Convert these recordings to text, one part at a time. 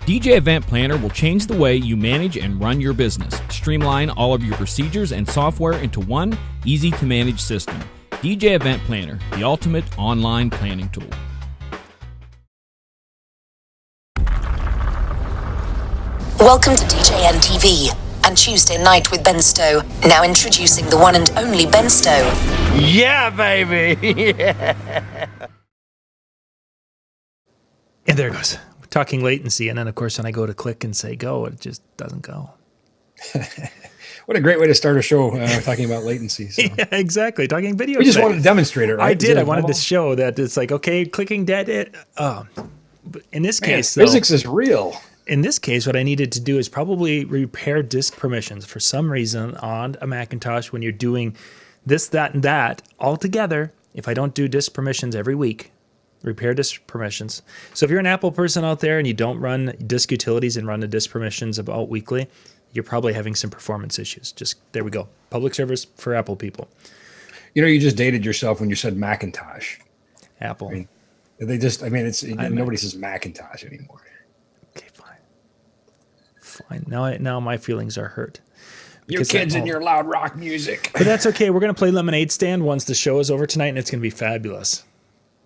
DJ Event Planner will change the way you manage and run your business. Streamline all of your procedures and software into one easy-to-manage system. DJ Event Planner, the ultimate online planning tool. Welcome to DJNTV and Tuesday Night with Ben Stowe. Now introducing the one and only Ben Stowe. Yeah, baby! Yeah. And there it goes. We're talking latency, and then, of course, when I go to click and say go, it just doesn't go. What a great way to start a show, talking about latency. So. Yeah, exactly. Talking video. We just wanted to demonstrate it, right? I did. I wanted to show that it's like, okay, clicking dead. But in this case, though, physics is real. In this case, what I needed to do is probably repair disk permissions for some reason on a Macintosh when you're doing this, that, and that all together. If I don't do disk permissions every week, repair disk permissions. So if you're an Apple person out there and you don't run disk utilities and run the disk permissions about weekly, you're probably having some performance issues. Just there we go. Public service for Apple people. You know, you just dated yourself when you said Macintosh. Apple. Nobody says Macintosh anymore. Okay, fine. Now my feelings are hurt. Your kids and your loud rock music. But that's okay. We're going to play Lemonade Stand once the show is over tonight, and it's going to be fabulous.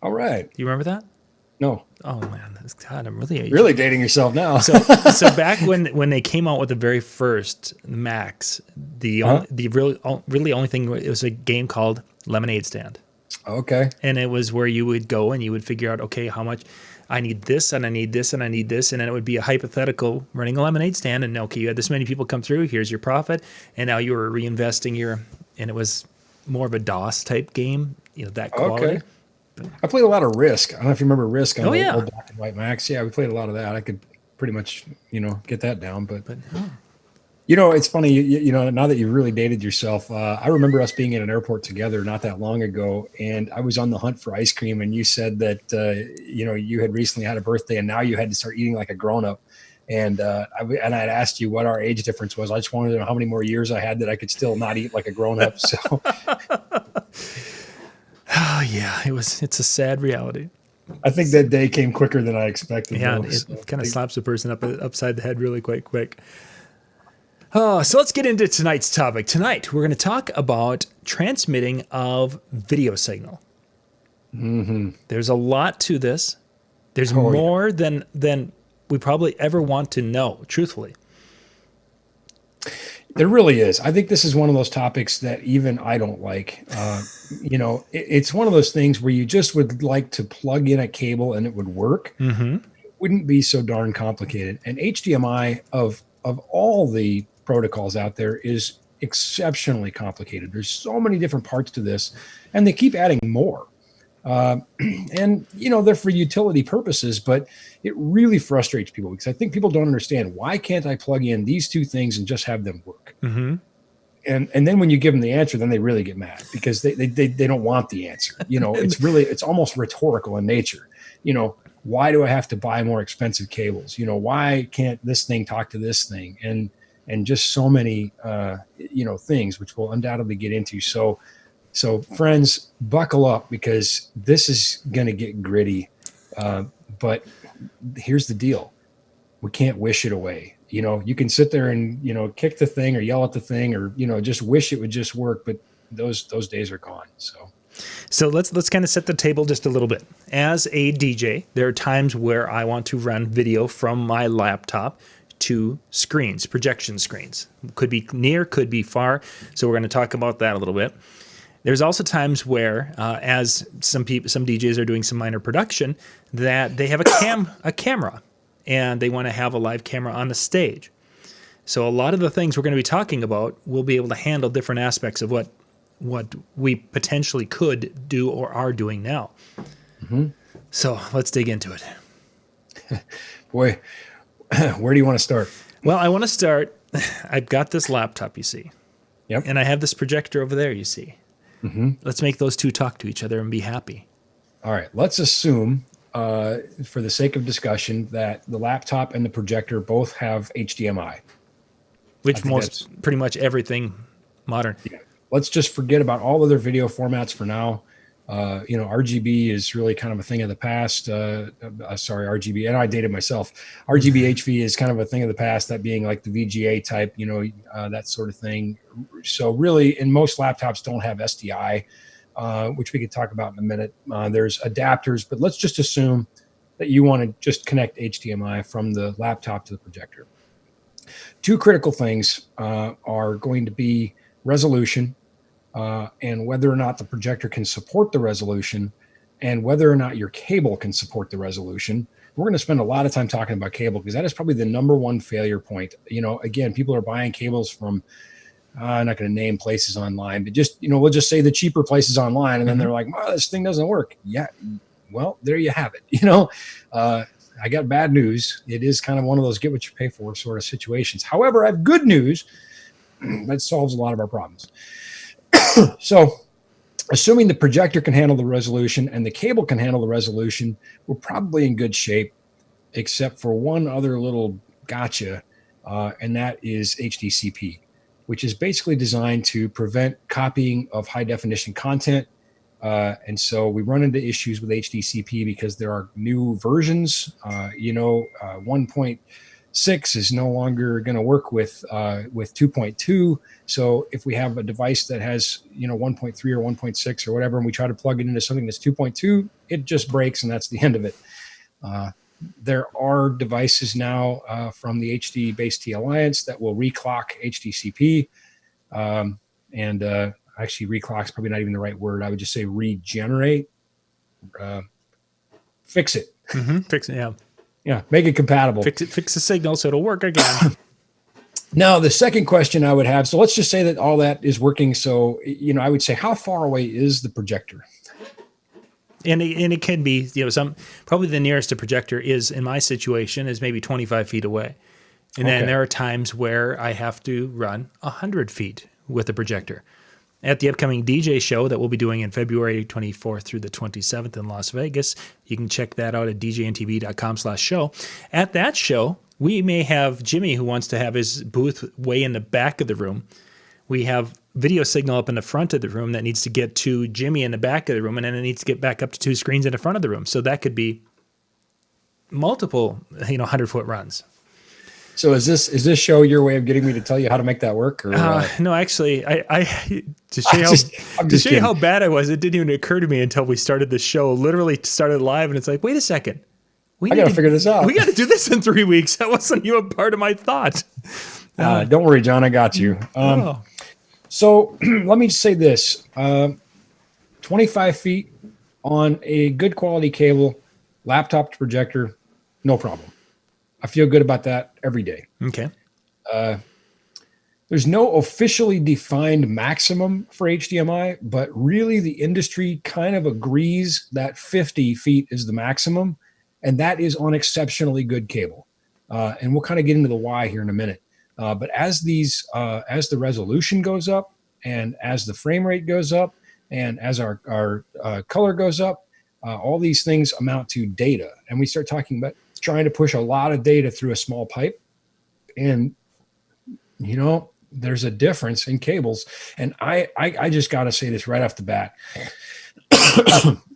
All right. You remember that? No. Oh man, God, I'm really dating yourself now. So back when they came out with the very first Macs, the really only thing, it was a game called Lemonade Stand. Okay. And it was where you would go and you would figure out, okay, how much I need this and I need this and I need this, and then it would be a hypothetical running a lemonade stand, and okay, you had this many people come through, here's your profit, and now you were reinvesting and it was more of a DOS type game, that quality. Okay. I played a lot of Risk. I don't know if you remember Risk on old black and white Macs. Yeah, we played a lot of that. I could pretty much, get that down. But it's funny, now that you've really dated yourself, I remember us being at an airport together not that long ago, and I was on the hunt for ice cream, and you said that, you had recently had a birthday, and now you had to start eating like a grown-up. And I had asked you what our age difference was. I just wanted to know how many more years I had that I could still not eat like a grown-up. So... Oh yeah, it's a sad reality. I think that day came quicker than I expected. Yeah, it kind of slaps a person upside the head really quite quick. Oh, so let's get into tonight's topic. Tonight we're going to talk about transmitting of video signal. Mm-hmm. There's a lot to this. There's more than we probably ever want to know, truthfully. There really is. I think this is one of those topics that even I don't like. It's one of those things where you just would like to plug in a cable and it would work. Mm-hmm. It wouldn't be so darn complicated. And HDMI of all the protocols out there is exceptionally complicated. There's so many different parts to this, and they keep adding more. And they're for utility purposes, but it really frustrates people because I think people don't understand, why can't I plug in these two things and just have them work? Mm-hmm. And then when you give them the answer, then they really get mad because they don't want the answer. It's almost rhetorical in nature. Why do I have to buy more expensive cables? Why can't this thing talk to this thing? And just so many things, which we'll undoubtedly get into. So friends, buckle up because this is going to get gritty. But here's the deal. We can't wish it away. You can sit there and, kick the thing or yell at the thing or, just wish it would just work. But those days are gone. So let's kind of set the table just a little bit. As a DJ, there are times where I want to run video from my laptop to screens, projection screens. Could be near, could be far. So we're going to talk about that a little bit. There's also times where, as some DJs are doing some minor production, that they have a camera, and they want to have a live camera on the stage. So a lot of the things we're going to be talking about will be able to handle different aspects of what we potentially could do or are doing now. Mm-hmm. So let's dig into it. Boy, where do you want to start? Well, I want to start. I've got this laptop, you see. Yep. And I have this projector over there, you see. Mm-hmm. Let's make those two talk to each other and be happy. All right. Let's assume, for the sake of discussion, that the laptop and the projector both have HDMI. Which pretty much everything modern. Yeah. Let's just forget about all other video formats for now. RGB is really kind of a thing of the past. Sorry, RGB, and I dated myself. RGB HV is kind of a thing of the past, that being like the VGA type, that sort of thing. So really, and most laptops don't have SDI, which we could talk about in a minute. There's adapters, but let's just assume that you want to just connect HDMI from the laptop to the projector. Two critical things are going to be resolution, and whether or not the projector can support the resolution, and whether or not your cable can support the resolution. We're going to spend a lot of time talking about cable because that is probably the number one failure point. Again, people are buying cables from, I'm not going to name places online, but just, we'll just say the cheaper places online. And then they're like, oh, this thing doesn't work. Yeah. Well, there you have it. I got bad news. It is kind of one of those get what you pay for sort of situations. However, I have good news that solves a lot of our problems. So assuming the projector can handle the resolution and the cable can handle the resolution, we're probably in good shape, except for one other little gotcha, and that is HDCP, which is basically designed to prevent copying of high definition content. And so we run into issues with HDCP because there are new versions. 1.6 is no longer going to work with 2.2. So if we have a device that has 1.3 or 1.6 or whatever, and we try to plug it into something that's 2.2, it just breaks, and that's the end of it. There are devices now from the HDBaseT Alliance that will reclock HDCP, and actually, reclock is probably not even the right word. I would just say regenerate, fix it. Fix it, yeah. Yeah, make it compatible. Fix the signal so it'll work again. Now, the second question I would have, so let's just say that all that is working. So, I would say, how far away is the projector? And it can be, probably the nearest a projector is, in my situation, is maybe 25 feet away. And then there are times where I have to run 100 feet with the projector. At the upcoming DJ show that we'll be doing in February 24th through the 27th in Las Vegas, you can check that out at DJNTV.com/show. At that show, we may have Jimmy who wants to have his booth way in the back of the room. We have video signal up in the front of the room that needs to get to Jimmy in the back of the room, and then it needs to get back up to two screens in the front of the room. So that could be multiple, 100-foot runs. So is this show your way of getting me to tell you how to make that work? Or, no, actually, I to show you how bad I was, it didn't even occur to me until we started the show. Literally started live, and it's like, wait a second, I got to figure this out. We got to do this in 3 weeks. That wasn't even part of my thought. Don't worry, John, I got you. So let me just say this: 25 feet on a good quality cable, laptop to projector, no problem. I feel good about that every day. Okay. There's no officially defined maximum for HDMI, but really the industry kind of agrees that 50 feet is the maximum, and that is on exceptionally good cable. And we'll kind of get into the why here in a minute. But as the resolution goes up, and as the frame rate goes up, and as our color goes up, all these things amount to data. And we start talking about trying to push a lot of data through a small pipe. And, there's a difference in cables. And I just got to say this right off the bat.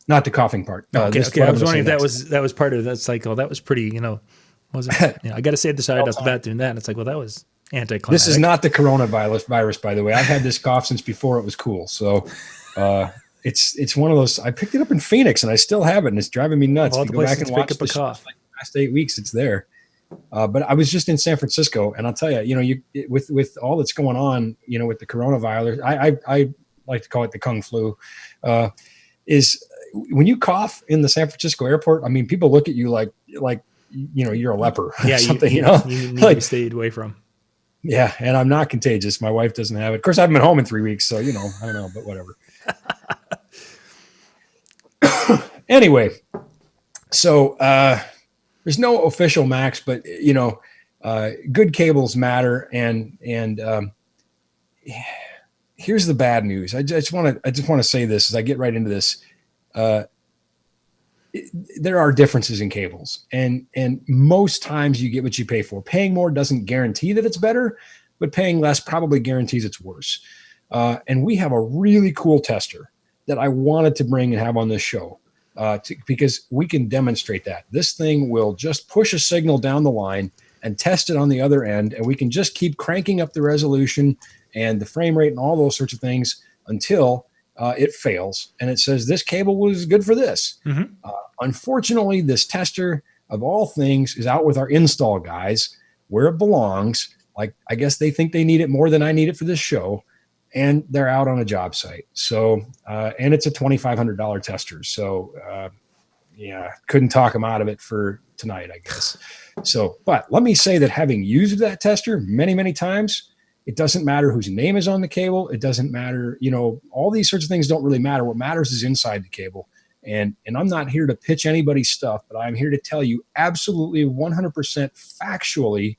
Not the coughing part. Okay. I was wondering if that was part of that cycle. That was pretty, wasn't I got to say this right off the bat doing that. And it's like, well, that was anticlimactic. This is not the coronavirus, by the way. I've had this cough since before it was cool. So, it's one of those. I picked it up in Phoenix, and I still have it, and it's driving me nuts. All if the you go back places and watch pick up a cough. Like the last 8 weeks, it's there. But I was just in San Francisco, and I'll tell you, with all that's going on, with the coronavirus, I like to call it the Kung flu, is when you cough in the San Francisco airport. I mean, people look at you like you're a leper or something. You need to stay away from. Yeah, and I'm not contagious. My wife doesn't have it. Of course, I've been home in 3 weeks, so I don't know, but whatever. Anyway, so there's no official max, but good cables matter. And here's the bad news. I just want to say this as I get right into this. There are differences in cables, and most times you get what you pay for. Paying more doesn't guarantee that it's better, but paying less probably guarantees it's worse. And we have a really cool tester that I wanted to bring and have on this show because we can demonstrate that. This thing will just push a signal down the line and test it on the other end, and we can just keep cranking up the resolution and the frame rate and all those sorts of things until it fails and it says this cable was good for this. Unfortunately, this tester of all things is out with our install guys where it belongs. Like, I guess they think they need it more than I need it for this show, and they're out on a job site. So, and it's a $2,500 tester. So, yeah, couldn't talk them out of it for tonight, I guess. So, but let me say that having used that tester many, many times, it doesn't matter whose name is on the cable. It doesn't matter, you know, all these sorts of things don't really matter. What matters is inside the cable. And I'm not here to pitch anybody's stuff, but I'm here to tell you absolutely 100% factually,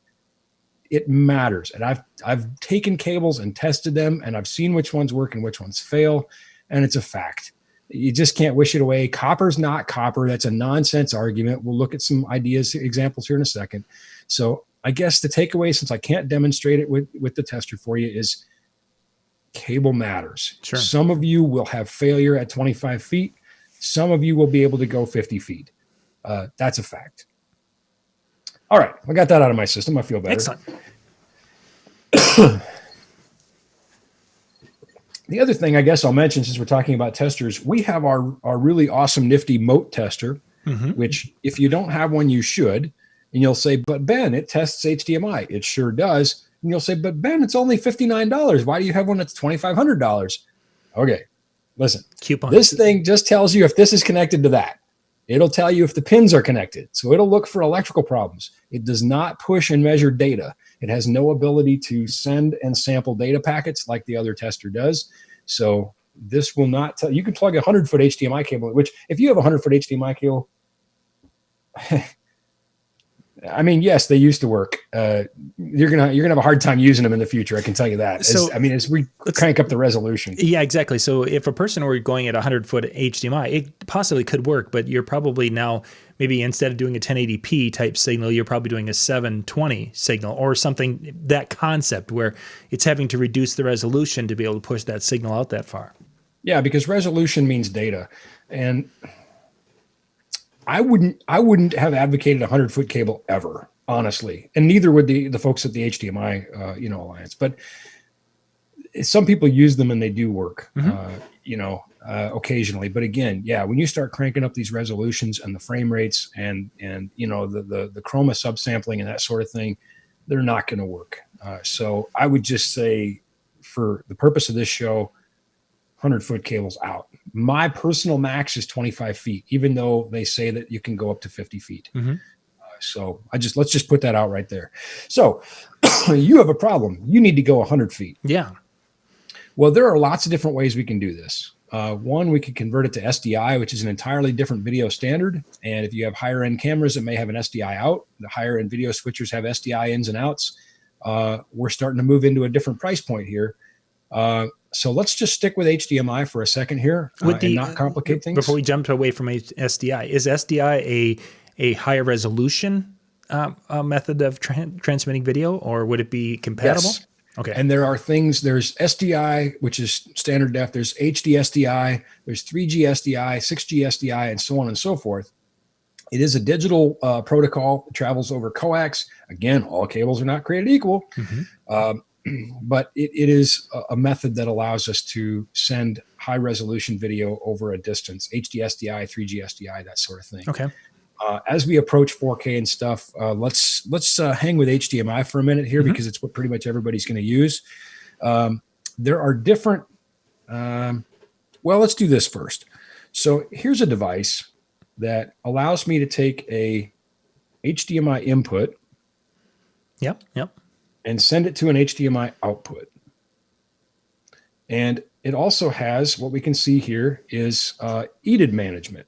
it matters. And I've taken cables and tested them, and I've seen which ones work and which ones fail. And it's a fact. You just can't wish it away. Copper's not copper. That's a nonsense argument. We'll look at some ideas, examples here in a second. So I guess the takeaway, since I can't demonstrate it with the tester for you, is cable matters. Sure. Some of you will have failure at 25 feet. Some of you will be able to go 50 feet. That's a fact. All right. I got that out of my system. I feel better. Excellent. The other thing I guess I'll mention, since we're talking about testers, we have our really awesome nifty Moat tester, which if you don't have one, you should. And you'll say, but Ben, it tests HDMI. It sure does. And you'll say, but Ben, it's only $59. Why do you have one that's $2,500? Okay, listen. Coupon. This thing just tells you if this is connected to that. It'll tell you if the pins are connected. So it'll look for electrical problems. It does not push and measure data. It has no ability to send and sample data packets like the other tester does. So this will not tell you. Can plug a 100-foot HDMI cable, which if you have a 100-foot HDMI cable, I mean, yes, they used to work. You're gonna have a hard time using them in the future. I can tell you that. As we crank up the resolution. Yeah, exactly. So if a person were going at 100-foot HDMI, it possibly could work, but you're probably now maybe instead of doing a 1080p type signal, you're probably doing a 720 signal or something. That concept where it's having to reduce the resolution to be able to push that signal out that far. Yeah, because resolution means data, and I wouldn't have advocated a 100-foot cable ever, honestly, and neither would the folks at the HDMI Alliance. But some people use them and they do work, occasionally. But again, yeah, when you start cranking up these resolutions and the frame rates and the chroma subsampling and that sort of thing, they're not going to work. So I would just say, for the purpose of this show, 100-foot cables out. My personal max is 25 feet, even though they say that you can go up to 50 feet. So let's just put that out right there. So you have a problem. You need to go 100 feet. Yeah. Well, there are lots of different ways we can do this. One, we could convert it to SDI, which is an entirely different video standard. And if you have higher end cameras that may have an SDI out, the higher end video switchers have SDI ins and outs. We're starting to move into a different price point here. So let's just stick with HDMI for a second here and not complicate things. Before we jump away from SDI, is SDI a higher resolution method of transmitting video, or would it be compatible? Yes. Okay. And there are things, there's SDI, which is standard def, there's HD SDI, there's 3G SDI, 6G SDI, and so on and so forth. It is a digital protocol. It travels over coax. Again, all cables are not created equal. But it is a method that allows us to send high resolution video over a distance, HD SDI, 3G SDI, that sort of thing. Okay. As we approach 4K and stuff, let's hang with HDMI for a minute here because it's what pretty much everybody's going to use. There are different, let's do this first. So here's a device that allows me to take a HDMI input. Yep. And send it to an HDMI output. And it also has, what we can see here is EDID management.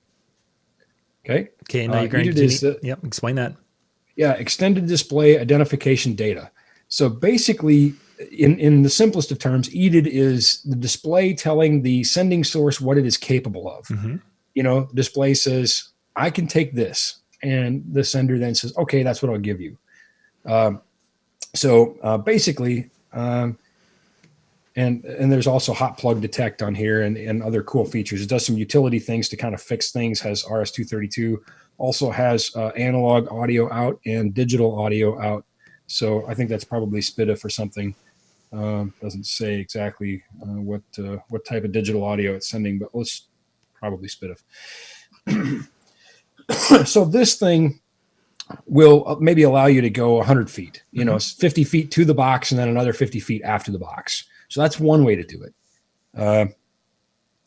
Okay, now you're going to explain that. Yeah, extended display identification data. So basically, in the simplest of terms, EDID is the display telling the sending source what it is capable of. Display says, I can take this. And the sender then says, okay, that's what I'll give you. So basically, And there's also hot plug detect on here and other cool features. It does some utility things to kind of fix things, has RS-232, also has analog audio out and digital audio out. So I think that's probably SPDIF or something. Doesn't say exactly what type of digital audio it's sending, but let's probably SPDIF. So this thing will maybe allow you to go 100 feet, 50 feet to the box and then another 50 feet after the box. So that's one way to do it.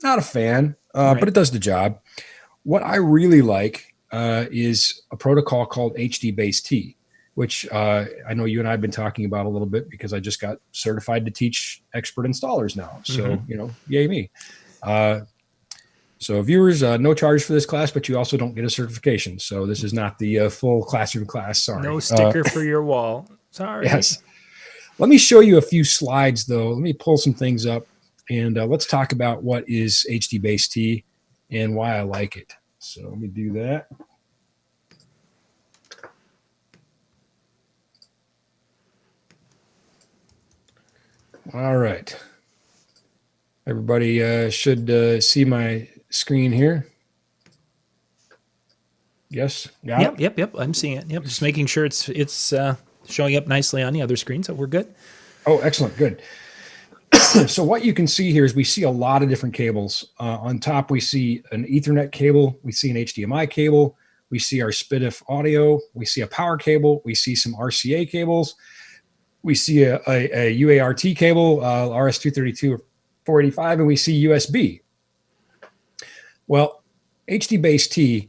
Not a fan, Right. but it does the job. What I really like is a protocol called HDBaseT, which I know you and I have been talking about a little bit because I just got certified to teach expert installers now. So, yay me. So viewers, no charge for this class, but you also don't get a certification. So this is not the full classroom class. Sorry. No sticker for your wall. Sorry. Yes. Let me show you a few slides, though. Let me pull some things up, and let's talk about what is HDBaseT and why I like it. So let me do that. All right. Everybody should see my screen here. Yes? Got it? Yep. I'm seeing it. Yep. Just making sure it's showing up nicely on the other screen, so we're good. Oh, excellent. Good. So what you can see here is we see a lot of different cables. On top, we see an Ethernet cable. We see an HDMI cable. We see our SPDIF audio. We see a power cable. We see some RCA cables. We see a UART cable, RS-232 or 485, and we see USB. Well, HDBaseT,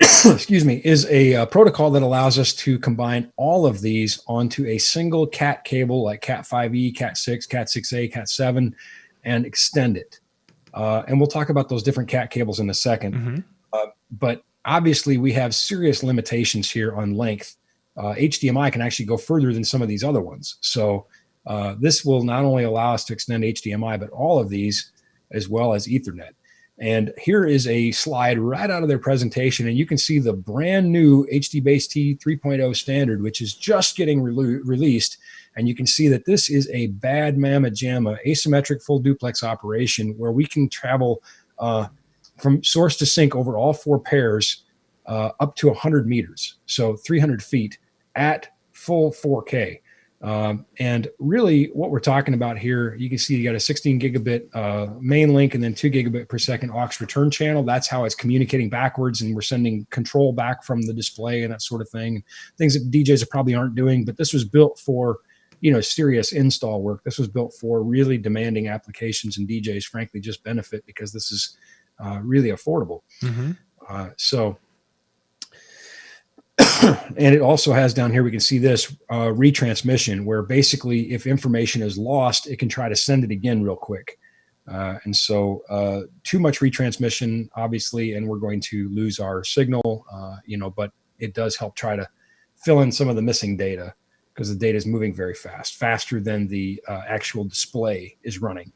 excuse me, is a protocol that allows us to combine all of these onto a single CAT cable like CAT 5E, CAT 6, CAT 6A, CAT 7, and extend it. And we'll talk about those different CAT cables in a second. But obviously, we have serious limitations here on length. HDMI can actually go further than some of these other ones. So this will not only allow us to extend HDMI, but all of these as well as Ethernet. And here is a slide right out of their presentation, and you can see the brand new HDBaseT 3.0 standard, which is just getting released. And you can see that this is a bad mamma jamma asymmetric full duplex operation where we can travel from source to sink over all four pairs up to 100 meters, so 300 feet at full 4K. And really what we're talking about here, you can see you got a 16 gigabit main link and then 2 gigabit per second aux return channel. That's how it's communicating backwards, and we're sending control back from the display and that sort of thing. Things that DJs probably aren't doing, but this was built for, serious install work. This was built for really demanding applications, and DJs frankly just benefit because this is really affordable. And it also has down here, we can see this retransmission, where basically if information is lost, it can try to send it again real quick. And so too much retransmission, obviously, and we're going to lose our signal, but it does help try to fill in some of the missing data because the data is moving very fast, faster than the actual display is running.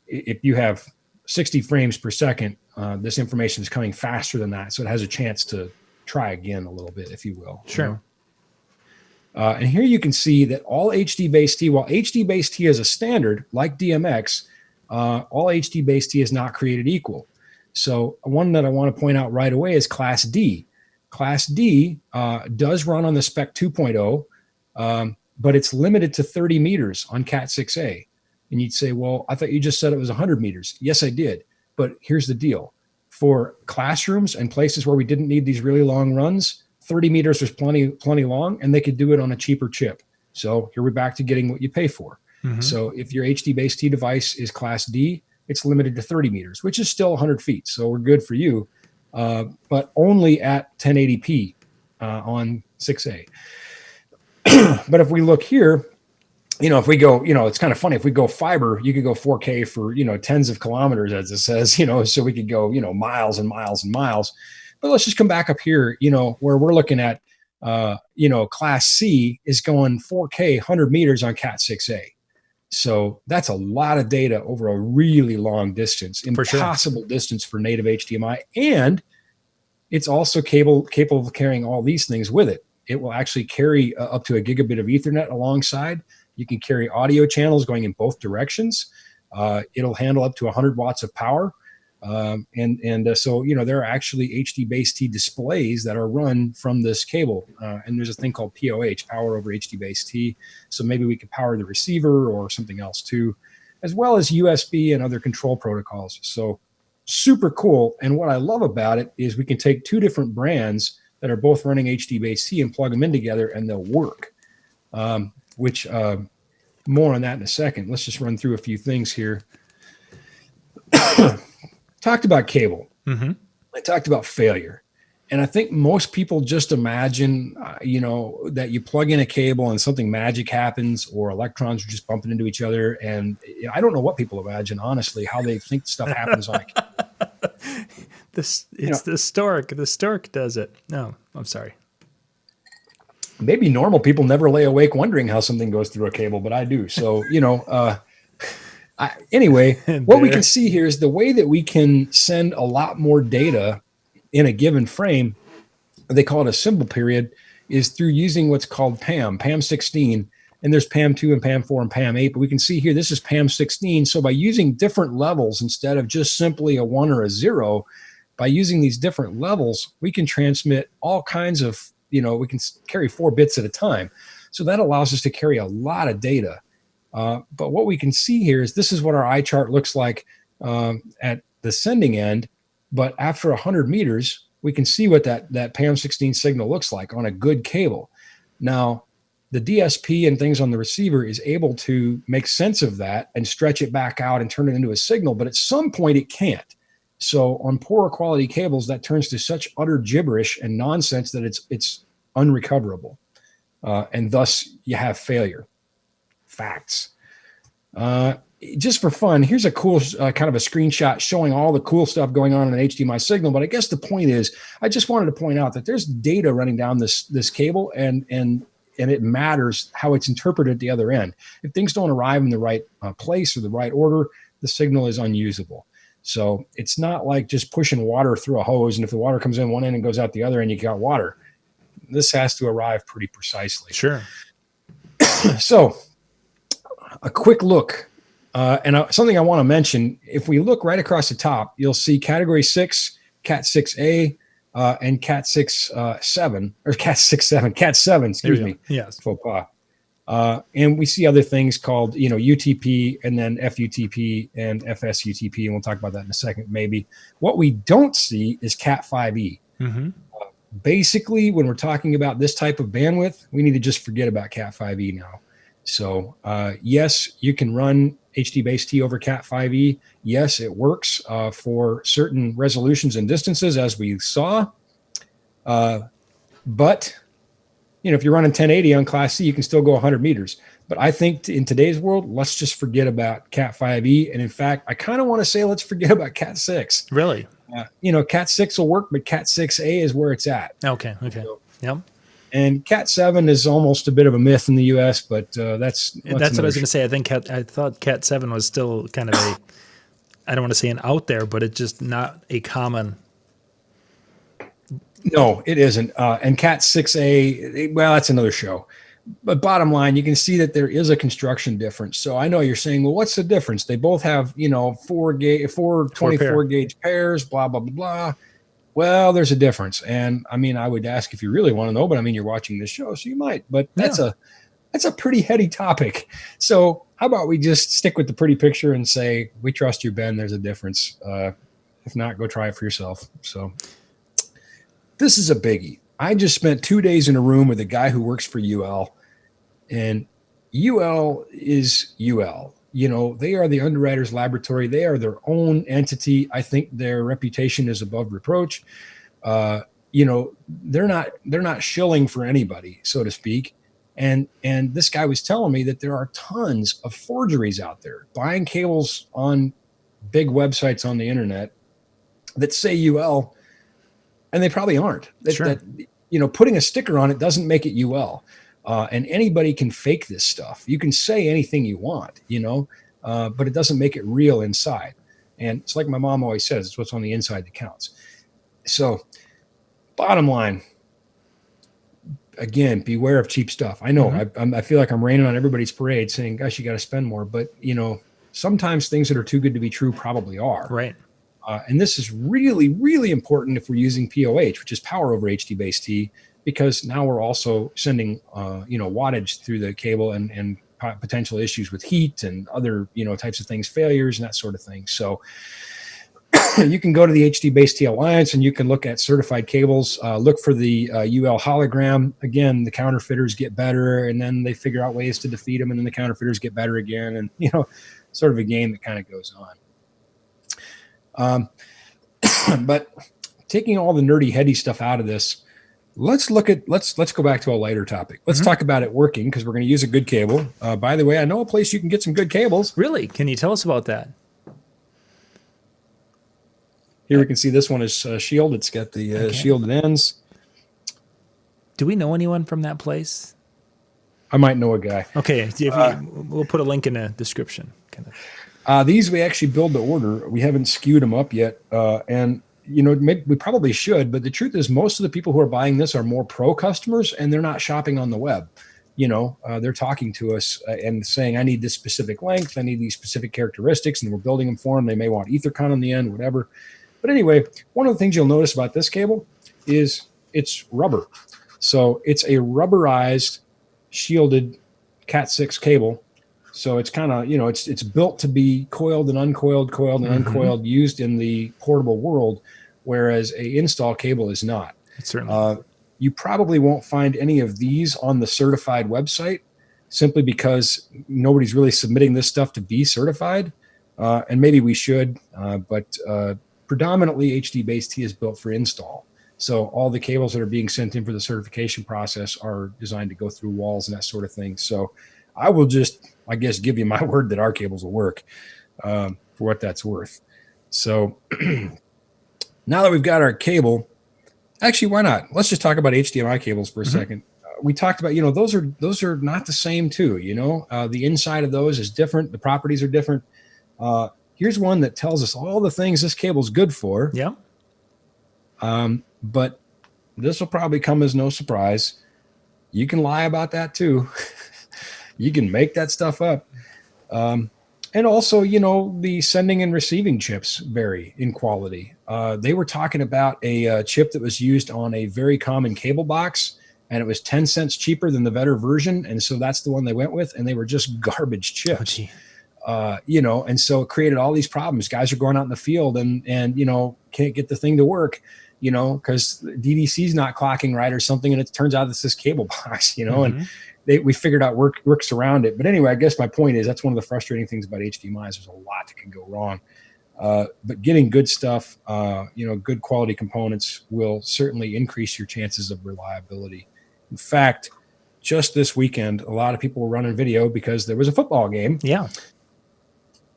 If you have 60 frames per second, this information is coming faster than that. So it has a chance to try again a little bit, if you will. Sure. And here you can see that all HDBaseT, while HDBaseT is a standard like DMX, all HDBaseT is not created equal. So one that I want to point out right away is Class D. Class D does run on the Spec 2.0, but it's limited to 30 meters on Cat 6A. And you'd say, well, I thought you just said it was 100 meters. Yes, I did. But here's the deal. For classrooms and places where we didn't need these really long runs, 30 meters was plenty long, and they could do it on a cheaper chip. So here we're back to getting what you pay for. So if your HDBaseT device is Class D, it's limited to 30 meters, which is still 100 feet. So we're good for you, but only at 1080p on 6A. But if we look here, if we go, it's kind of funny. If we go fiber, you could go 4K for, tens of kilometers, as it says, so we could go, miles and miles and miles. But let's just come back up here, where we're looking at, Class C is going 4K 100 meters on Cat 6A. So that's a lot of data over a really long distance, impossible distance for native HDMI. And it's also capable of carrying all these things with it. It will actually carry up to a gigabit of Ethernet alongside. You can carry audio channels going in both directions. It'll handle up to 100 watts of power. So, there are actually HDBaseT displays that are run from this cable. And there's a thing called POH, power over HDBaseT. So maybe we could power the receiver or something else too, as well as USB and other control protocols. So super cool. And what I love about it is we can take two different brands that are both running HDBaseT and plug them in together and they'll work, more on that in a second. Let's just run through a few things here. Talked about cable. Mm-hmm. I talked about failure. And I think most people just imagine, that you plug in a cable and something magic happens or electrons are just bumping into each other. And I don't know what people imagine, honestly, how they think stuff happens on a cable. The stork. The stork does it. No, I'm sorry. Maybe normal people never lay awake wondering how something goes through a cable, but I do. So, anyway, what we can see here is the way that we can send a lot more data in a given frame. They call it a symbol period, is through using what's called PAM 16. And there's PAM 2 and PAM 4 and PAM 8. But we can see here, this is PAM 16. So by using different levels instead of just simply a 1 or a 0, by using these different levels, we can transmit all kinds of, we can carry 4 bits at a time. So that allows us to carry a lot of data. But what we can see here is this is what our eye chart looks like at the sending end. But after 100 meters, we can see what that PAM 16 signal looks like on a good cable. Now, the DSP and things on the receiver is able to make sense of that and stretch it back out and turn it into a signal. But at some point, it can't. So on poorer quality cables, that turns to such utter gibberish and nonsense that it's unrecoverable. And thus, you have failure. Facts. Just for fun, here's a cool kind of a screenshot showing all the cool stuff going on in an HDMI signal. But I guess the point is, I just wanted to point out that there's data running down this cable, and it matters how it's interpreted at the other end. If things don't arrive in the right place or the right order, the signal is unusable. So it's not like just pushing water through a hose, and if the water comes in one end and goes out the other end, you got water. This has to arrive pretty precisely. Sure. So a quick look. Something I want to mention, if we look right across the top, you'll see category 6, Cat 6A, and Cat 7, excuse me. Yes. Faux pas. And we see other things called, UTP and then FUTP and FSUTP, and we'll talk about that in a second, maybe. What we don't see is Cat 5E. Mm-hmm. Basically, when we're talking about this type of bandwidth, we need to just forget about Cat 5E now. So, yes, you can run HDBaseT over Cat 5E. Yes, it works for certain resolutions and distances, as we saw. But, if you're running 1080 on Class C, you can still go 100 meters. But I think in today's world, let's just forget about Cat 5E. And in fact, I kind of want to say let's forget about Cat 6. Really? Cat 6 will work, but Cat 6A is where it's at. Okay. So, Yep. And Cat 7 is almost a bit of a myth in the U.S., but that's what I was going to say. I thought Cat 7 was still kind of I don't want to say an out there, but it's just not a common. No, it isn't. And Cat 6A, well, that's another show. But bottom line, you can see that there is a construction difference. So I know you're saying, well, what's the difference? They both have, 4 24 gauge pairs, blah, blah, blah, blah. Well, there's a difference. And I would ask if you really want to know, but you're watching this show, so you might. But that's a pretty heady topic. So how about we just stick with the pretty picture and say, we trust you, Ben, there's a difference. If not, go try it for yourself. So this is a biggie. I just spent 2 days in a room with a guy who works for UL, and UL is UL. They are the Underwriters Laboratory. They are their own entity. I think their reputation is above reproach. They're not shilling for anybody, so to speak. And this guy was telling me that there are tons of forgeries out there, buying cables on big websites on the internet that say UL, and they probably aren't. Sure. Putting a sticker on it doesn't make it UL. And anybody can fake this stuff. You can say anything you want, but it doesn't make it real inside. And it's like my mom always says, it's what's on the inside that counts. So bottom line, again, beware of cheap stuff. I know I feel like I'm raining on everybody's parade saying, gosh, you got to spend more. But, sometimes things that are too good to be true probably are. Right. And this is really, really important if we're using POH, which is power over HDBaseT, because now we're also sending, wattage through the cable and potential issues with heat and other, types of things, failures and that sort of thing. So you can go to the HDBaseT Alliance and you can look at certified cables, look for the UL hologram. Again, the counterfeiters get better and then they figure out ways to defeat them. And then the counterfeiters get better again. And, sort of a game that kind of goes on. But taking all the nerdy, heady stuff out of this, let's go back to a lighter topic. Let's talk about it working, because we're going to use a good cable. By the way, I know a place you can get some good cables. Really? Can you tell us about that? Here we can see this one is shielded. It's got the shielded ends. Do we know anyone from that place? I might know a guy. Okay, we'll put a link in the description. These we actually build to order. We haven't skewed them up yet, and we probably should. But the truth is, most of the people who are buying this are more pro customers, and they're not shopping on the web. They're talking to us and saying, "I need this specific length. I need these specific characteristics," and we're building them for them. They may want Ethercon on the end, whatever. But anyway, one of the things you'll notice about this cable is it's rubber. So it's a rubberized, shielded Cat6 cable. So it's kind of, it's built to be coiled and uncoiled, uncoiled, used in the portable world, whereas a install cable is not. Certainly. You probably won't find any of these on the certified website, simply because nobody's really submitting this stuff to be certified. And maybe we should, but predominantly HDBaseT is built for install. So all the cables that are being sent in for the certification process are designed to go through walls and that sort of thing. So I will just, I guess, give you my word that our cables will work for what that's worth. So now that we've got our cable, actually, why not? Let's just talk about HDMI cables for a second. We talked about, those are not the same too. The inside of those is different. The properties are different. Here's one that tells us all the things this cable's good for. Yeah. But this will probably come as no surprise. You can lie about that too. You can make that stuff up. And also, the sending and receiving chips vary in quality. They were talking about a chip that was used on a very common cable box, and it was 10 cents cheaper than the better version. And so that's the one they went with, and they were just garbage chips. And so it created all these problems. Guys are going out in the field and can't get the thing to work, because DDC is not clocking right or something. And it turns out it's this cable box, and we figured out works around it. But anyway, I guess my point is that's one of the frustrating things about HDMI is there's a lot that can go wrong. But getting good stuff, good quality components will certainly increase your chances of reliability. In fact, just this weekend, a lot of people were running video because there was a football game. Yeah.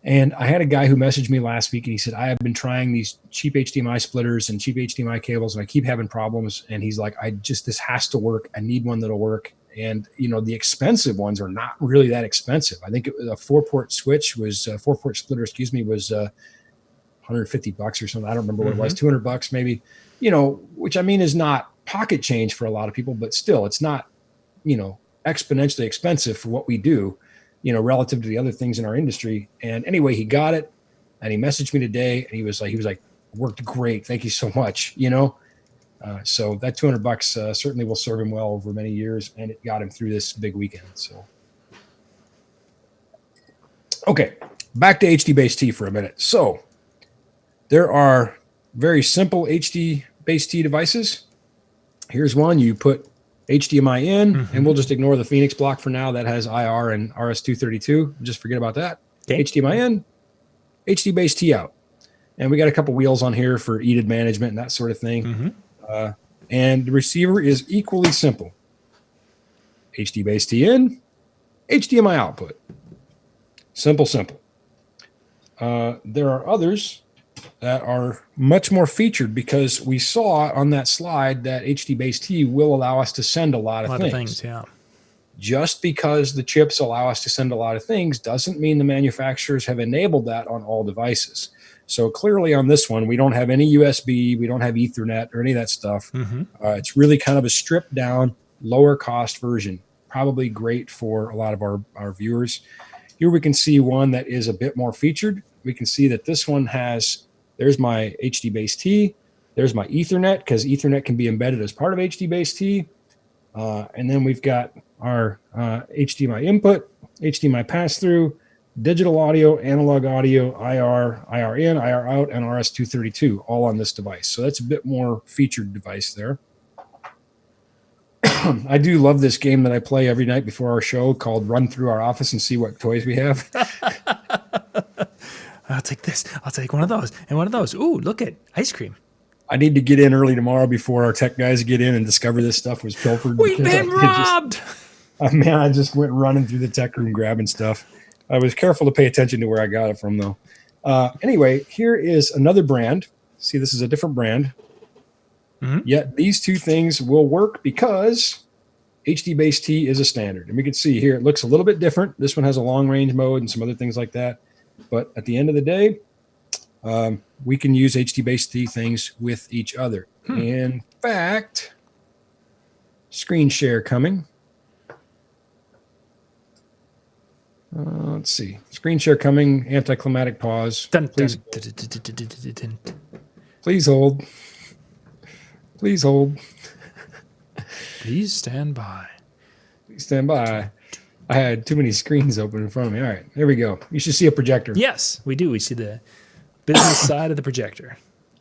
And I had a guy who messaged me last week and he said, I have been trying these cheap HDMI splitters and cheap HDMI cables and I keep having problems. And he's like, this has to work. I need one that'll work. And, the expensive ones are not really that expensive. I think a 4-port switch was, 4-port splitter, was $150 or something. I don't remember what it was, $200 maybe, which I mean is not pocket change for a lot of people, but still it's not, exponentially expensive for what we do, relative to the other things in our industry. And anyway, he got it and he messaged me today and he was like, worked great. Thank you so much. So that $200 certainly will serve him well over many years, and it got him through this big weekend. So, okay, back to HDBaseT for a minute. So there are very simple HDBaseT devices. Here's one. You put HDMI in, and we'll just ignore the Phoenix block for now. That has IR and RS-232. Just forget about that. Okay. HDMI in, HDBaseT out. And we got a couple wheels on here for EDID management and that sort of thing. And the receiver is equally simple. HDBaseT in, HDMI output. Simple. There are others that are much more featured because we saw on that slide that HDBaseT will allow us to send a lot of things. Yeah. Just because the chips allow us to send a lot of things doesn't mean the manufacturers have enabled that on all devices. So clearly on this one, we don't have any USB, we don't have Ethernet or any of that stuff. It's really kind of a stripped down lower cost version. Probably great for a lot of our viewers. Here we can see one that is a bit more featured. We can see that this one has, there's my HDBaseT, there's my Ethernet, because Ethernet can be embedded as part of HDBaseT. And then we've got our HDMI input, HDMI pass-through, digital audio, analog audio, IR in, IR out, and RS-232, all on this device. So that's a bit more featured device there. I do love this game that I play every night before our show called Run Through Our Office and See What Toys We Have. I'll take this. I'll take one of those and one of those. Ooh, look at ice cream. I need to get in early tomorrow before our tech guys get in and discover this stuff was pilfered. We've been robbed. I just went running through the tech room grabbing stuff. I was careful to pay attention to where I got it from, though. Anyway, here is another brand. See, this is a different brand. Mm-hmm. Yet these two things will work because HDBaseT is a standard. And we can see here, it looks a little bit different. This one has a long range mode and some other things like that. But at the end of the day, we can use HDBaseT things with each other. In fact, screen share coming. Let's see. Screen share coming. Anticlimactic pause. Please, please hold. Please hold. Please stand by. Please stand by. I had too many screens open in front of me. All right, here we go. You should see a projector. Yes, we do. We see the business side of the projector.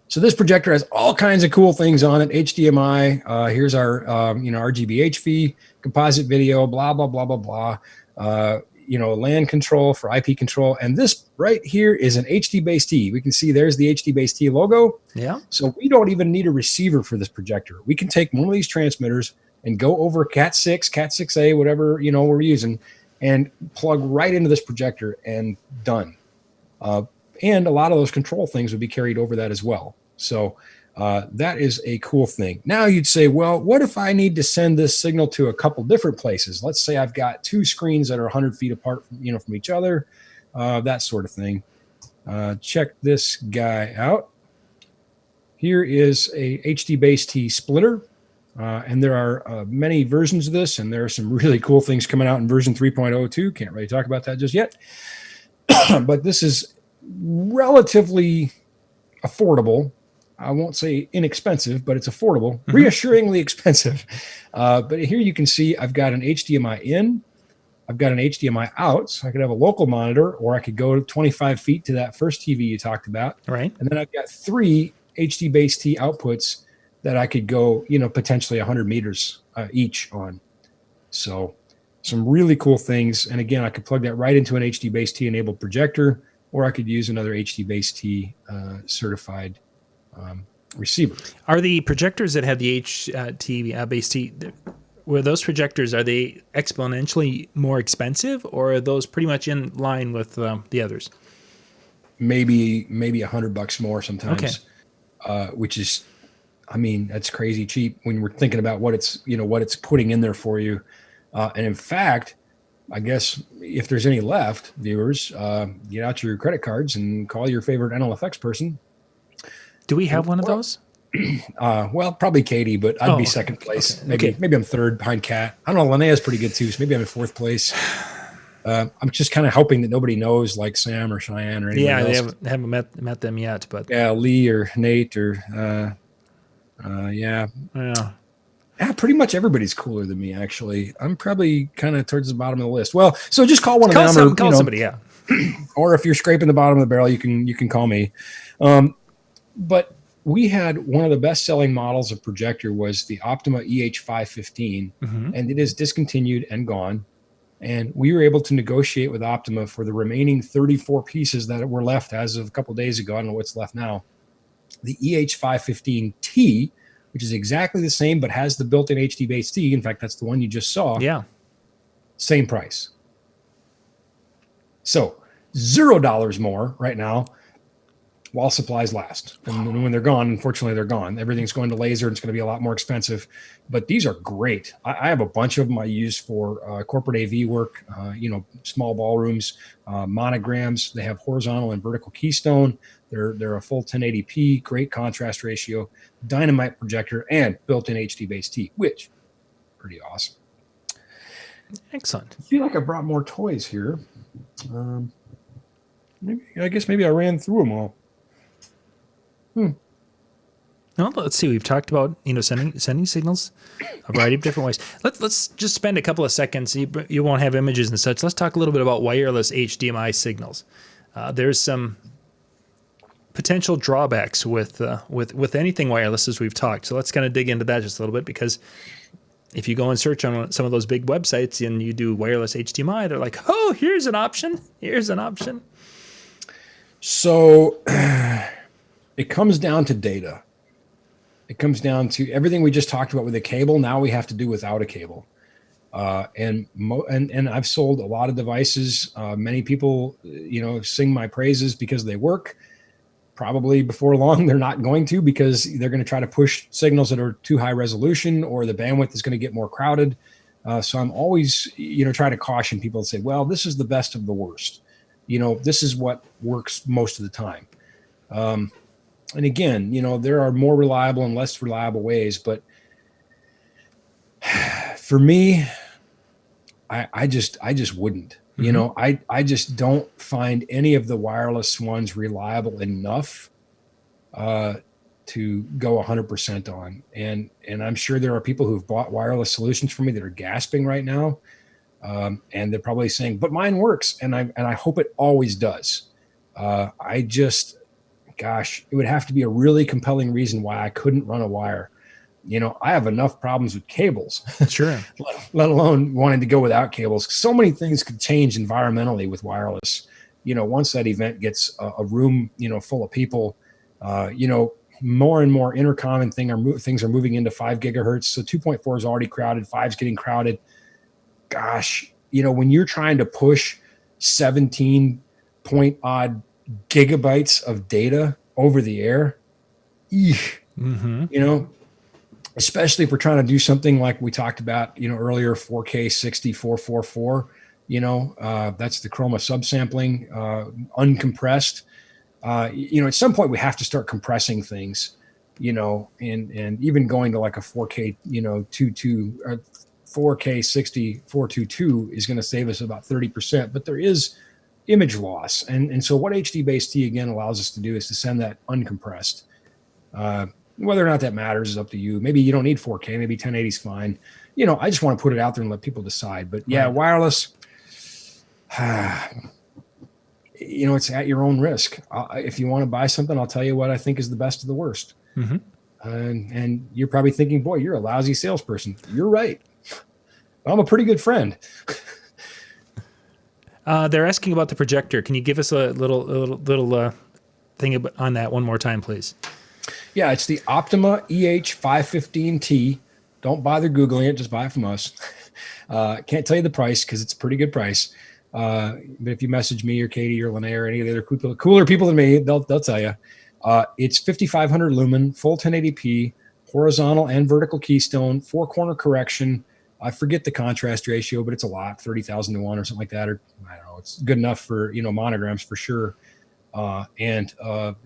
So this projector has all kinds of cool things on it. HDMI. Here's our RGB HV, composite video, blah blah blah blah blah. LAN control for IP control. And this right here is an HDBaseT. We can see there's the HDBaseT logo. Yeah. So we don't even need a receiver for this projector. We can take one of these transmitters and go over Cat 6, Cat 6A, whatever, we're using, and plug right into this projector and done. And a lot of those control things would be carried over that as well. So that is a cool thing. Now you'd say, well, what if I need to send this signal to a couple different places? Let's say I've got two screens that are 100 feet apart from each other, that sort of thing. Check this guy out. Here is a HDBaseT splitter. And there are many versions of this, and there are some really cool things coming out in version 3.02. Can't really talk about that just yet. But this is relatively affordable. I won't say inexpensive, but it's affordable, reassuringly expensive. But here you can see I've got an HDMI in, I've got an HDMI out, so I could have a local monitor, or I could go 25 feet to that first TV you talked about. Right. And then I've got three HDBaseT outputs that I could go, potentially 100 meters each on. So some really cool things. And again, I could plug that right into an HDBaseT enabled projector, or I could use another HDBaseT certified receiver. Are the projectors that have the HDBaseT, were those projectors, are they exponentially more expensive, or are those pretty much in line with the others? Maybe $100 more sometimes, which is, that's crazy cheap when we're thinking about what it's putting in there for you. And in fact, I guess if there's any left, viewers, get out your credit cards and call your favorite NLFX person. Do we have one of those? Well, probably Katie, but I'd be second place. Okay. Maybe I'm third behind Kat. I don't know. Linnea's pretty good too, so maybe I'm in fourth place. I'm just kind of hoping that nobody knows, like Sam or Cheyenne or anyone else. They haven't met them yet, but Lee or Nate or pretty much everybody's cooler than me. Actually, I'm probably kind of towards the bottom of the list. Well, so just call one of them, call somebody, yeah. Or if you're scraping the bottom of the barrel, you can call me. But we had one of the best-selling models of projector was the Optima EH515, and it is discontinued and gone. And we were able to negotiate with Optima for the remaining 34 pieces that were left as of a couple of days ago. I don't know what's left now. The EH515T, which is exactly the same but has the built-in HDBaseT. In fact, that's the one you just saw. Yeah. Same price. So $0 more right now while supplies last. And when they're gone, unfortunately, they're gone. Everything's going to laser. It's going to be a lot more expensive. But these are great. I have a bunch of them I use for corporate AV work, small ballrooms, monograms. They have horizontal and vertical keystone. They're a full 1080p, great contrast ratio, dynamite projector, and built-in HDBaseT, which pretty awesome. Excellent. I feel like I brought more toys here. I guess maybe I ran through them all. Well, let's see. We've talked about sending signals a variety of different ways. Let's just spend a couple of seconds. You won't have images and such. Let's talk a little bit about wireless HDMI signals. There's some potential drawbacks with anything wireless, as we've talked. So let's kind of dig into that just a little bit, because if you go and search on some of those big websites and you do wireless HDMI, they're like, oh, here's an option. Here's an option. So it comes down to data. It comes down to everything we just talked about with a cable. Now we have to do without a cable. And I've sold a lot of devices. Many people, sing my praises because they work. Probably before long, they're not going to, because they're going to try to push signals that are too high resolution, or the bandwidth is going to get more crowded. So I'm always, trying to caution people and say, well, this is the best of the worst. This is what works most of the time. And again, there are more reliable and less reliable ways, but for me, I just wouldn't. I just don't find any of the wireless ones reliable enough to go 100% on. And I'm sure there are people who've bought wireless solutions from me that are gasping right now, and they're probably saying, "But mine works," and I hope it always does. Gosh, it would have to be a really compelling reason why I couldn't run a wire. I have enough problems with cables, Sure. let alone wanting to go without cables. So many things could change environmentally with wireless. Once that event gets a room, full of people, more and more intercom and things are moving into 5 gigahertz. So 2.4 is already crowded. 5 is getting crowded. Gosh, when you're trying to push 17 point odd gigabytes of data over the air, especially if we're trying to do something like we talked about, earlier, 4K 60 444, that's the chroma subsampling, uncompressed. At some point we have to start compressing things, and even going to like a 4K, 22 or 4K 60 422 is going to save us about 30%, but there is image loss. And so what HDBaseT again allows us to do is to send that uncompressed. Whether or not that matters is up to you. Maybe you don't need 4K, maybe 1080 is fine. I just want to put it out there and let people decide. But yeah, wireless, it's at your own risk. If you want to buy something, I'll tell you what I think is the best of the worst. And you're probably thinking, boy, you're a lousy salesperson. You're right. I'm a pretty good friend. They're asking about the projector. Can you give us a little thing on that one more time, please? Yeah, it's the Optima EH515T. Don't bother Googling it. Just buy it from us. Can't tell you the price because it's a pretty good price. But if you message me or Katie or Linnea or any of the other cooler people than me, they'll tell you. It's 5,500 lumen, full 1080p, horizontal and vertical keystone, 4-corner correction. I forget the contrast ratio, but it's a lot, 30,000 to 1 or something like that. Or I don't know. It's good enough for, monograms for sure. And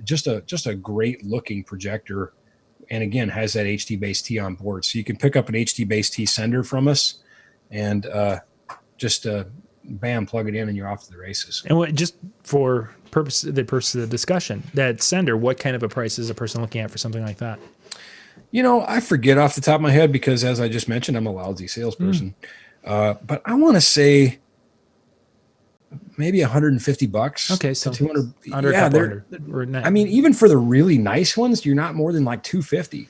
just a great looking projector. And again, has that HDBaseT on board. So you can pick up an HDBaseT sender from us and just bam, plug it in and you're off to the races. And just for the purpose of the discussion, that sender, what kind of a price is a person looking at for something like that? I forget off the top of my head because, as I just mentioned, I'm a lousy salesperson. But I want to say maybe $150. Okay, so 200. Under yeah, a couple hundred. Even for the really nice ones, you're not more than like $250.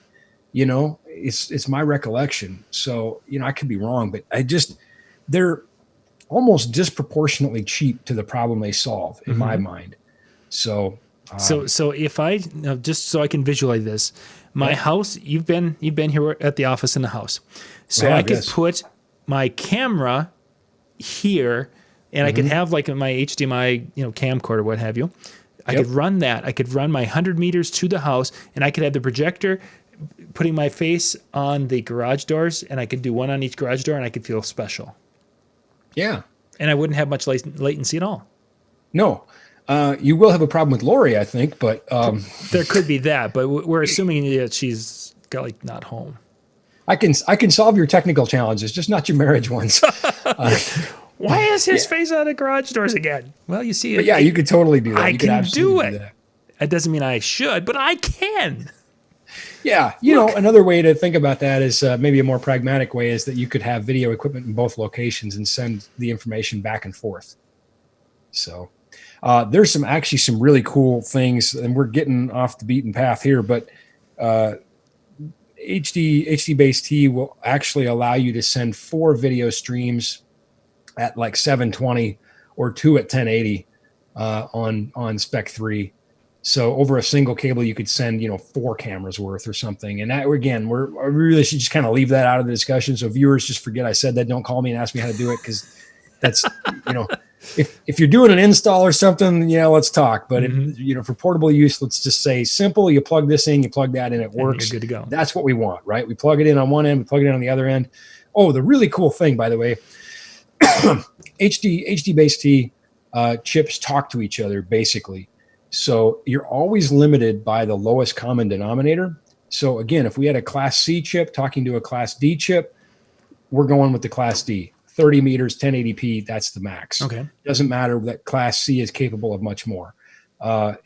It's my recollection. So I could be wrong, but they're almost disproportionately cheap to the problem they solve in my mind. So if I just so I can visualize this, my house, you've been here at the office in the house, so I could put my camera here, and I could have like my HDMI camcorder, what have you. I could run that. I could run my 100 meters to the house, and I could have the projector putting my face on the garage doors, and I could do one on each garage door, and I could feel special. Yeah, and I wouldn't have much latency at all. No. You will have a problem with Lori, I think, but there could be that. But we're assuming that she's not home. I can solve your technical challenges, just not your marriage ones. Why is his face on the garage doors again? Well, you see, But yeah, you could totally do that. I You could can absolutely do it. that. That doesn't mean I should, but I can. Yeah, you know, another way to think about that is maybe a more pragmatic way is that you could have video equipment in both locations and send the information back and forth. So there's some really cool things, and we're getting off the beaten path here, but HDBaseT will actually allow you to send 4 video streams at like 720 or 2 at 1080 on Spec 3. So over a single cable, you could send, 4 cameras worth or something. And that, again, I really should just kind of leave that out of the discussion. So viewers just forget I said that. Don't call me and ask me how to do it, because that's, if you're doing an install or something, let's talk. But if, for portable use, let's just say simple. You plug this in, you plug that in, it works. You're good to go. That's what we want, right? We plug it in on one end, we plug it in on the other end. Oh, the really cool thing, by the way, HDBaseT chips talk to each other basically. So you're always limited by the lowest common denominator. So again, if we had a Class C chip talking to a Class D chip, we're going with the Class D. 30 meters, 1080p, that's the max. Okay. Doesn't matter that Class C is capable of much more. But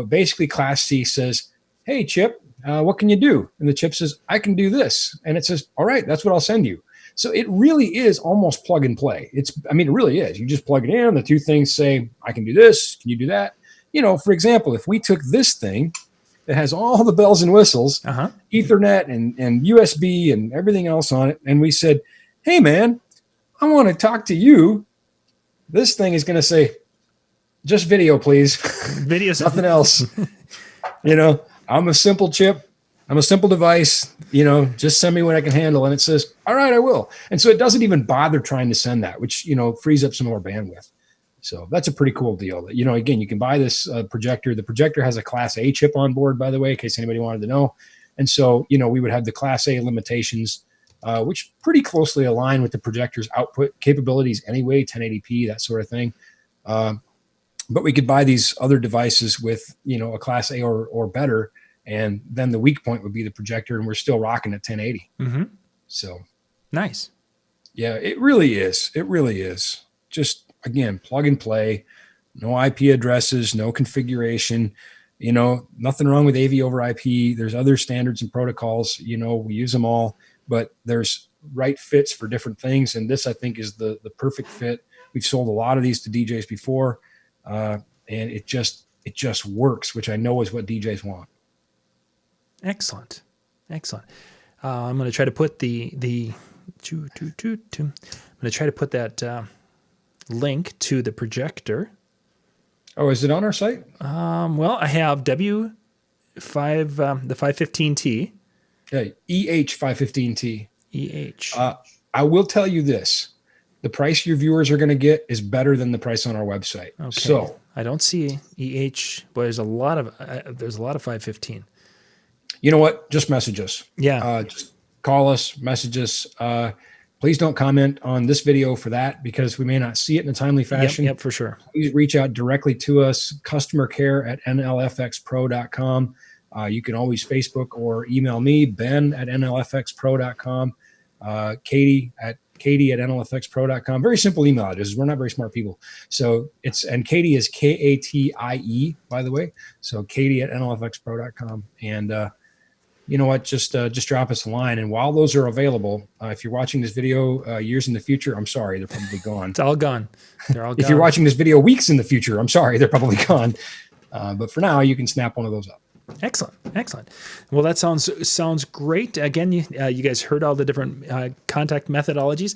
basically Class C says, hey, chip, what can you do? And the chip says, I can do this. And it says, all right, that's what I'll send you. So it really is almost plug and play. It really is. You just plug it in. The two things say, I can do this. Can you do that? For example, if we took this thing that has all the bells and whistles, Ethernet and USB and everything else on it, and we said, hey, man, I want to talk to you. This thing is going to say, just video, please. Video, nothing else. I'm a simple chip. I'm a simple device. Just send me what I can handle. And it says, all right, I will. And so it doesn't even bother trying to send that, which, frees up some more bandwidth. So that's a pretty cool deal. Again, you can buy this projector. The projector has a Class A chip on board, by the way, in case anybody wanted to know. And so, we would have the Class A limitations, which pretty closely align with the projector's output capabilities anyway, 1080p, that sort of thing. But we could buy these other devices with, a Class A or better, and then the weak point would be the projector, and we're still rocking at 1080. Mm-hmm. So nice. Yeah, it really is. It really is. Just, again, plug and play, no IP addresses, no configuration, nothing wrong with AV over IP. There's other standards and protocols, we use them all, but there's right fits for different things. And this, I think, is the perfect fit. We've sold a lot of these to DJs before, and it just works, which I know is what DJs want. Excellent. I'm going to try to put I'm going to try to put that link to the projector. Oh, is it on our site? Well, I have the 515T. Yeah, EH515T. EH. I will tell you this. The price your viewers are going to get is better than the price on our website. Okay. So I don't see EH, but there's a lot of 515. You know what? Just message us. Yeah. Just call us, message us. Please don't comment on this video for that, because we may not see it in a timely fashion. Yep, for sure. Please reach out directly to us, customercare@nlfxpro.com. You can always Facebook or email me, ben@nlfxpro.com, Katie at nlfxpro.com. Very simple email addresses. We're not very smart people. So and Katie is Katie, by the way. So Katie@nlfxpro.com. And you know what? Just drop us a line. And while those are available, if you're watching this video years in the future, I'm sorry, they're probably gone. It's all gone. They're all gone. If you're watching this video weeks in the future, I'm sorry, they're probably gone. But for now, you can snap one of those up. Excellent. Well, that sounds great. Again, you guys heard all the different contact methodologies.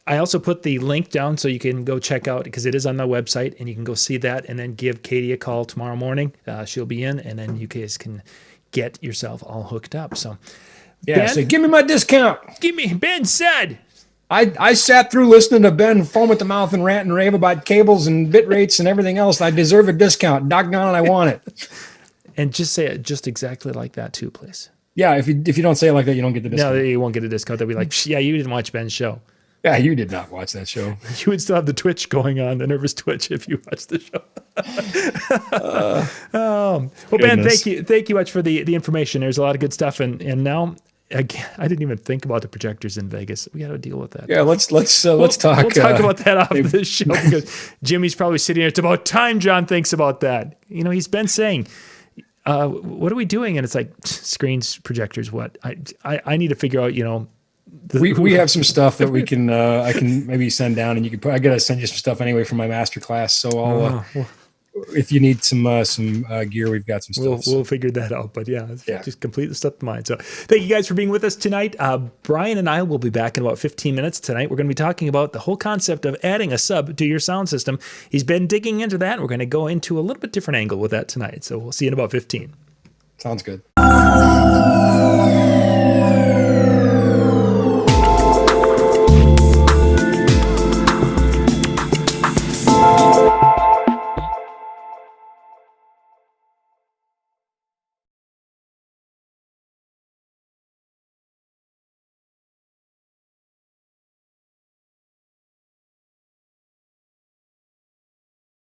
I also put the link down so you can go check out, because it is on the website, and you can go see that, and then give Katie a call tomorrow morning. She'll be in, and then you guys can get yourself all hooked up. So, yeah, Ben, say, give me my discount. Ben said. I sat through listening to Ben foam at the mouth and rant and rave about cables and bit rates and everything else. I deserve a discount. Doggone it, I want it. And just say it just exactly like that too, please. Yeah, if you don't say it like that, you don't get the discount. No, you won't get a discount. They'll be like, yeah, you didn't watch Ben's show. Yeah, you did not watch that show. You would still have the twitch going on, the nervous twitch, if you watched the show. Well, Ben, thank you much for the information. There's a lot of good stuff. And now again, I didn't even think about the projectors in Vegas. We got to deal with that. Yeah, let's talk. We'll talk about that off this show because Jimmy's probably sitting here. It's about time John thinks about that. You know, he's been saying, "What are we doing?" And it's like screens, projectors. What? I need to figure out. You know, we have some stuff that we can I can maybe send down, and you can. I gotta send you some stuff anyway from my master class. So I'll. If you need some gear, we've got some stuff. We'll figure that out. But yeah, just completely slipped mind. So thank you guys for being with us tonight. Brian and I will be back in about 15 minutes tonight. We're going to be talking about the whole concept of adding a sub to your sound system. He's been digging into that. And we're going to go into a little bit different angle with that tonight. So we'll see you in about 15. Sounds good.